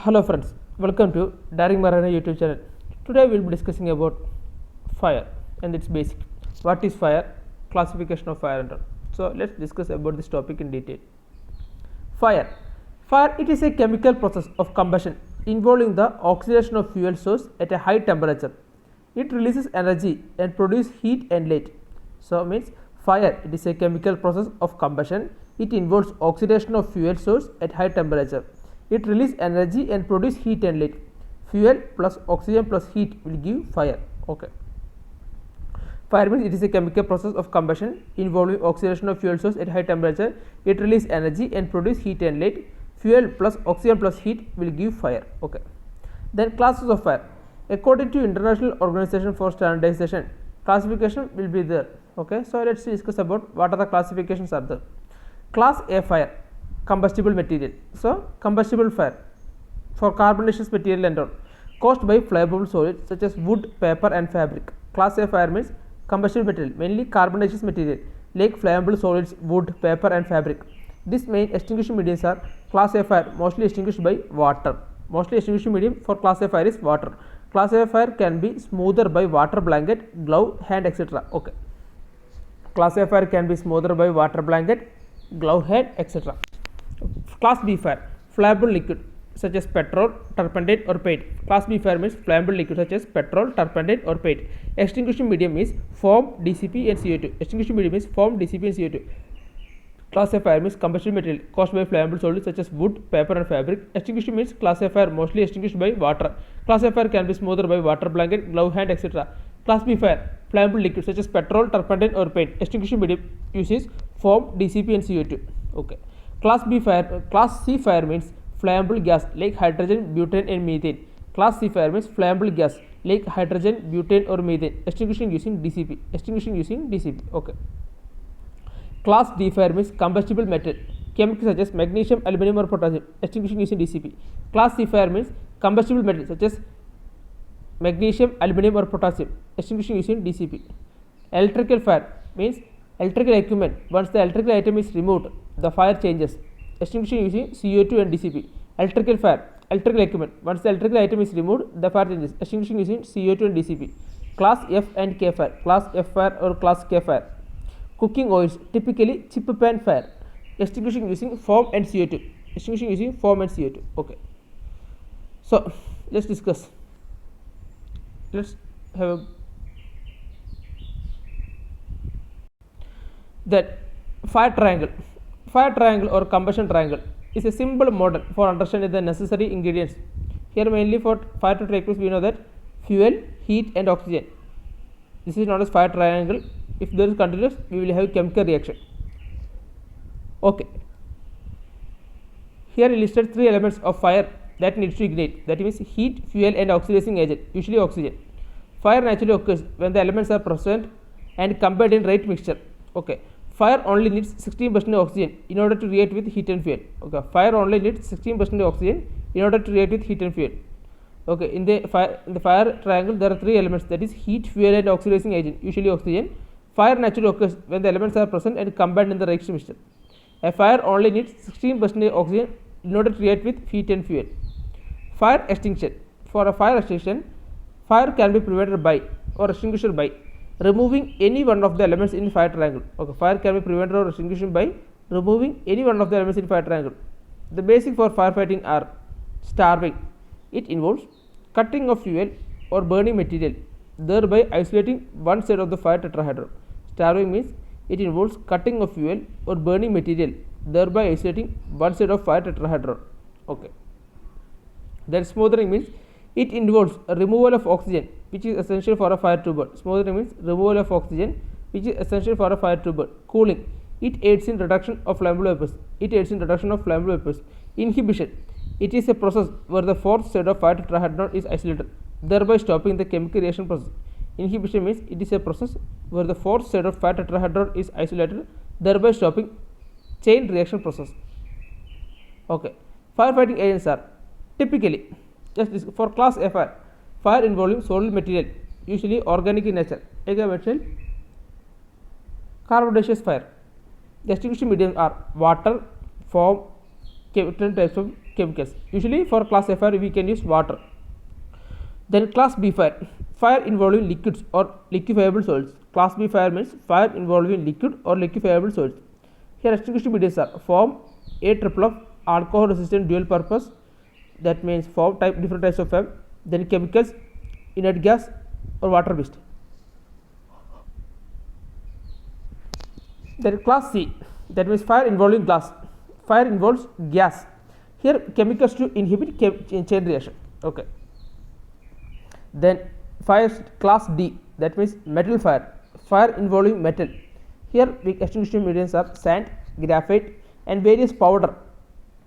Hello friends, welcome to Daring Marana YouTube channel. Today we will be discussing about fire and its basic. What is fire? Classification of fire and all. So let's discuss about this topic in detail. Fire. Fire it is a chemical process of combustion involving the oxidation of fuel source at a high temperature. It releases energy and produces heat and light. So means fire it is a chemical process of combustion. It involves oxidation of fuel source at high temperature. It releases energy and produce heat and light. Fuel plus oxygen plus heat will give fire. Okay. Fire means it is a chemical process of combustion involving oxidation of fuel source at high temperature. It releases energy and produce heat and light. Fuel plus oxygen plus heat will give fire. Okay. Then classes of fire. According to International Organization for Standardization, classification will be there. Okay. So let's discuss about what are the classifications are there. Class A fire. Combustible material. So combustible fire for carbonaceous material and all caused by flammable solids such as wood, paper and fabric. Class A fire means combustible material, mainly carbonaceous material like flammable solids, wood, paper and fabric. These main extinguishing mediums are class A fire, mostly extinguished by water. Mostly extinguishing medium for class A fire is water. Class A fire can be smoother by water blanket, glove, hand, etc. Okay. Class A fire can be smoother by water blanket, glove, hand, etc. Class B fire, flammable liquid such as petrol, turpentine or paint. Class B fire means flammable liquid such as petrol, turpentine or paint. Extinguishing medium is foam, DCP and CO2. Extinguishing medium is foam, DCP and CO2. Class A fire means combustible material caused by flammable solids such as wood, paper and fabric. Extinguishing means class A fire mostly extinguished by water. Class A fire can be smoother by water blanket, glove, hand, etc. Class B fire, flammable liquid such as petrol, turpentine or paint. Extinguishing medium uses foam, DCP and CO2. Okay. Class C fire means flammable gas like hydrogen, butane and methane. Class C fire means flammable gas like hydrogen, butane or methane. Extinguishing using DCP. Extinguishing using DCP. Okay. Class D fire means combustible metal, chemicals such as magnesium, aluminum or potassium. Extinguishing using DCP. Class C fire means combustible metal such as magnesium, aluminum or potassium. Extinguishing using DCP. Electrical fire means electrical equipment. Once the electrical item is removed, the fire changes. Extinguishing using CO2 and DCP. Electrical fire, electrical equipment. Once the electrical item is removed, the fire changes. Extinguishing using CO2 and DCP. Class F and K fire. Class F fire or class K fire. Cooking oils, typically chip pan fire. Extinguishing using foam and CO2. Extinguishing using foam and CO2. Okay. So let's discuss. Let's have that fire triangle or combustion triangle is a simple model for understanding the necessary ingredients. Here mainly for fire to take place we know that fuel, heat and oxygen. This is known as fire triangle. If there is continuous we will have chemical reaction. Okay. Here listed three elements of fire that needs to ignite, that means heat, fuel and oxidizing agent, usually oxygen. Fire naturally occurs when the elements are present and combined in right mixture. Okay. Fire only needs 16% oxygen in order to react with heat and fuel. Okay. Fire only needs 16% oxygen in order to react with heat and fuel. Okay. In the fire triangle there are three elements, that is heat, fuel and oxidizing agent, usually oxygen. Fire naturally occurs when the elements are present and combined in the right mixture. A fire only needs 16% oxygen in order to react with heat and fuel. Fire extinction. For a fire extinction, fire can be prevented by or extinguished by removing any one of the elements in fire triangle. Okay, fire can be prevented or extinguished by removing any one of the elements in fire triangle. The basic for firefighting are starving. It involves cutting of fuel or burning material, thereby isolating one side of the fire tetrahedron. Starving means it involves cutting of fuel or burning material, thereby isolating one side of fire tetrahedron. Okay. Then smothering means it involves a removal of oxygen which is essential for a fire to burn. Smothering means removal of oxygen which is essential for a fire to burn. Cooling. It aids in reduction of flammable vapors. Inhibition. It is a process where the fourth side of fire tetrahedron is isolated, thereby stopping the chemical reaction process. Inhibition means it is a process where the fourth side of fire tetrahedron is isolated, thereby stopping chain reaction process. Okay. Firefighting agents are typically just for class A fire involving solid material, usually organic in nature. Like I mentioned, carbonaceous fire. The extinguishing mediums are water, foam, different types of chemicals. Usually for class A fire we can use water. Then class B fire, fire involving liquids or liquefiable solids. Class B fire means fire involving liquid or liquefiable solids. Here extinguishing mediums are foam, AFFF, alcohol resistant dual purpose, that means foam type, different types of foam. Then chemicals, inert gas or water based. Then class C, that means fire involving glass. Fire involves gas. Here chemicals to inhibit chain reaction. Okay. Then fire class D, that means metal fire. Fire involving metal. Here extinguishing mediums are sand, graphite and various powder,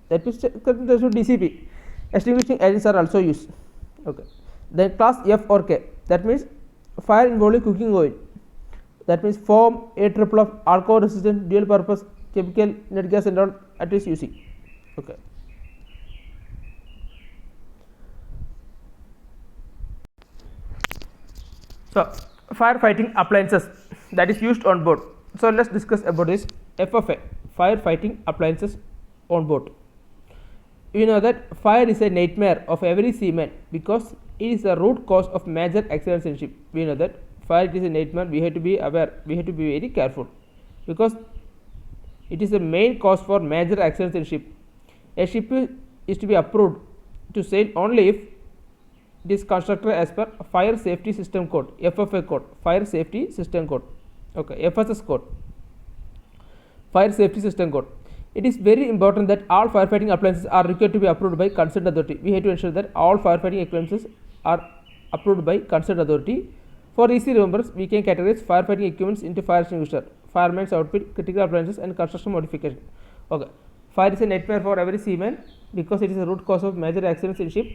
that means DCP. Extinguishing agents are also used. Okay. Then class F or K, that means fire involving cooking oil, that means foam, AFFF, alcohol resistant dual purpose, chemical, inert gas and all at least using. Okay. So firefighting appliances that is used on board. So let's discuss about this FFA, firefighting appliances on board. You know that fire is a nightmare of every seaman because it is the root cause of major accidents in ship. We know that fire is a nightmare. We have to be aware. We have to be very careful because it is the main cause for major accidents in ship. A ship is to be approved to sail only if it is constructed as per Fire Safety System Code, FFA code, Fire Safety System Code. Okay, FSS code, Fire Safety System Code. It is very important that all firefighting appliances are required to be approved by concerned authority. We have to ensure that all firefighting appliances are approved by concerned authority. For easy remembrance, we can categorize firefighting equipments into fire extinguisher, fireman's outfit, critical appliances and construction modification. Okay, fire is a nightmare for every seaman because it is the root cause of major accidents in ship.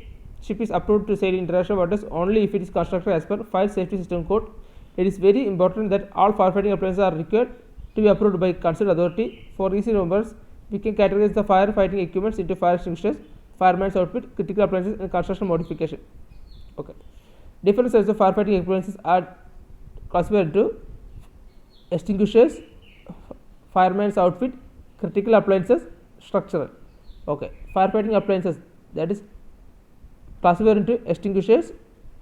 Ship is approved to sail in international waters only if it is constructed as per Fire Safety System Code. It is very important that all firefighting appliances are required to be approved by concerned authority. For easy remembrance, we can categorize the firefighting equipments into fire extinguishers, fireman's outfit, critical appliances and construction modification. Okay. Different types of firefighting appliances are classified into extinguishers, fireman's outfit, critical appliances, structural. Okay. Firefighting appliances, that is classified into extinguishers,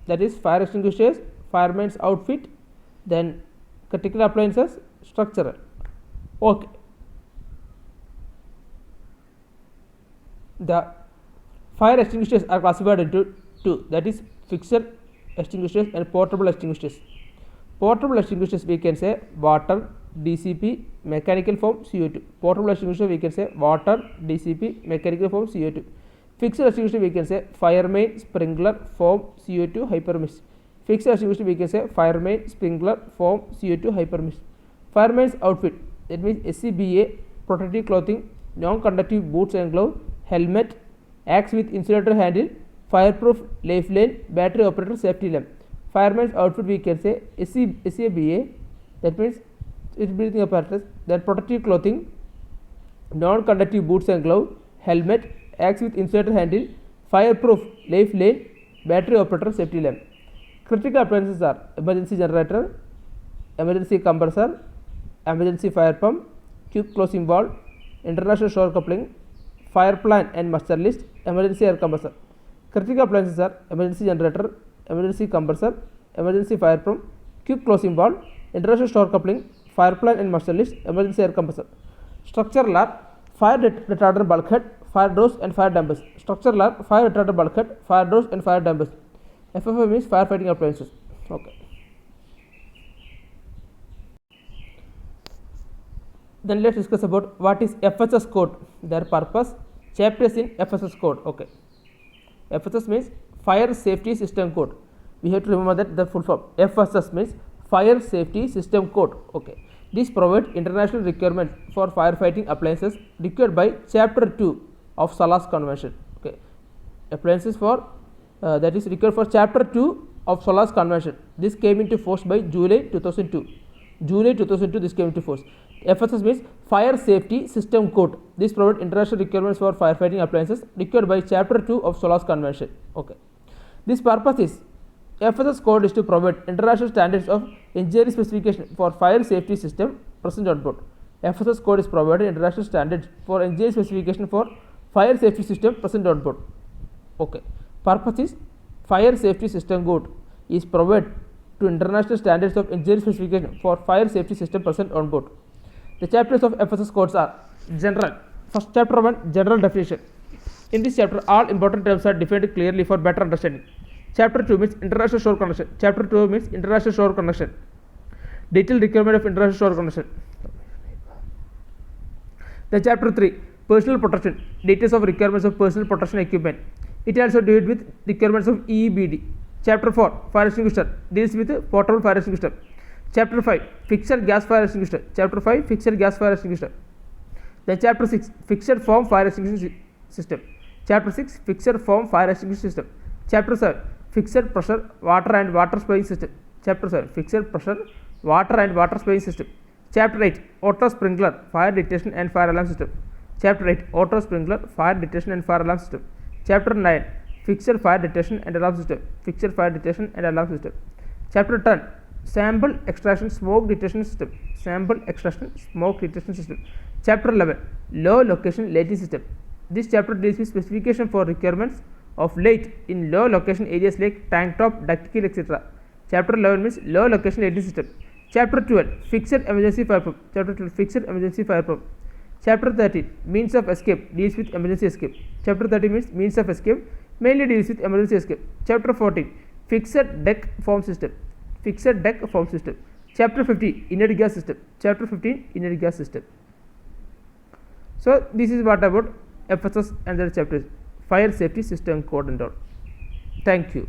that is fire extinguishers, fireman's outfit, then critical appliances, structural. Okay. The fire extinguishers are classified into two, that is fixed extinguishers and portable extinguishers. Portable extinguishers we can say water, DCP, mechanical foam, CO2. Portable extinguisher we can say water, DCP, mechanical foam, CO2. Fixed extinguisher we can say fire main, sprinkler, foam, CO2, hypermist. Fixed extinguisher we can say fire main, sprinkler, foam, CO2, hypermist. Fireman's outfit, that means SCBA, protective clothing, non-conductive boots and gloves, helmet, axe with insulator handle, fireproof lifeline, battery operator safety lamp. Fireman's outfit we can say SCBA, that means it's breathing apparatus, then protective clothing, non-conductive boots and gloves, helmet, axe with insulator handle, fireproof lifeline, battery operator safety lamp. Critical appliances are emergency generator, emergency compressor, emergency fire pump, quick closing valve, international shore coupling, fire plan and muster list, emergency air compressor. Critical appliances are emergency generator, emergency compressor, emergency fire pump, quick closing valve, international shore coupling, fire plan and muster list, emergency air compressor. Structural are fire retardant bulkhead, fire doors and fire dampers. Structural are fire retardant bulkhead, fire doors and fire dampers. FFA means firefighting appliances. Okay. Then let's discuss about what is FSS code, their purpose, chapters in FSS code. Okay. FSS means Fire Safety System Code. We have to remember that the full form. FSS means Fire Safety System Code. Okay. This provides international requirements for firefighting appliances required by Chapter 2 of SALAS Convention. Okay. Appliances for that is required for Chapter 2 of SALAS Convention. This came into force by July 2002. July 2002 this came into force. FSS means Fire Safety System Code. This provides international requirements for firefighting appliances required by Chapter 2 of SALAS Convention. Okay. This purpose is FSS code is to provide international standards of engineering specification for fire safety system present on board. FSS code is provided international standards for engineering specification for fire safety system present on board. Okay. Purpose is fire safety system code is provided to international standards of engineering specification for fire safety system present on board. The chapters of FSS codes are general. First, chapter 1, general definition. In this chapter, all important terms are defined clearly for better understanding. Chapter 2 means international shore connection. Chapter 2 means international shore connection. Detailed requirement of international shore connection. The chapter 3, personal protection. Details of requirements of personal protection equipment. It also deals with requirements of EBD. Chapter 4, fire extinguisher, deals with portable fire extinguisher. Chapter 5, fixed gas fire extinguisher. Chapter 5, fixed gas fire extinguisher. Then chapter 6, fixed foam fire extinguisher system. Chapter 6, fixed foam fire extinguisher system. Chapter 7, fixed pressure water and water spraying system. Chapter 7, fixed pressure water and water spraying system. Chapter 8, auto sprinkler fire detection and fire alarm system. Chapter 8, auto sprinkler fire detection and fire alarm system. Chapter 9, fixed fire detection and alarm system. Fixed fire detection and alarm system. Chapter 10, sample extraction smoke detection system. Sample extraction smoke detection system. Chapter 11, low location lighting system. This chapter deals with specification for requirements of light in low location areas like tank top, duct keel, etc. Chapter 11 means low location lighting system. Chapter 12, fixed emergency fire pump. Chapter 12, fixed emergency fire pump. Chapter 13, means of escape, deals with emergency escape. Chapter 13 means of escape, mainly deals with emergency escape. Chapter 14, fixed deck foam system. Fixed deck foam system. Chapter 15, inert gas system. Chapter 15, inert gas system. So this is what about FSS and the chapters, fire safety system code and all. Thank you.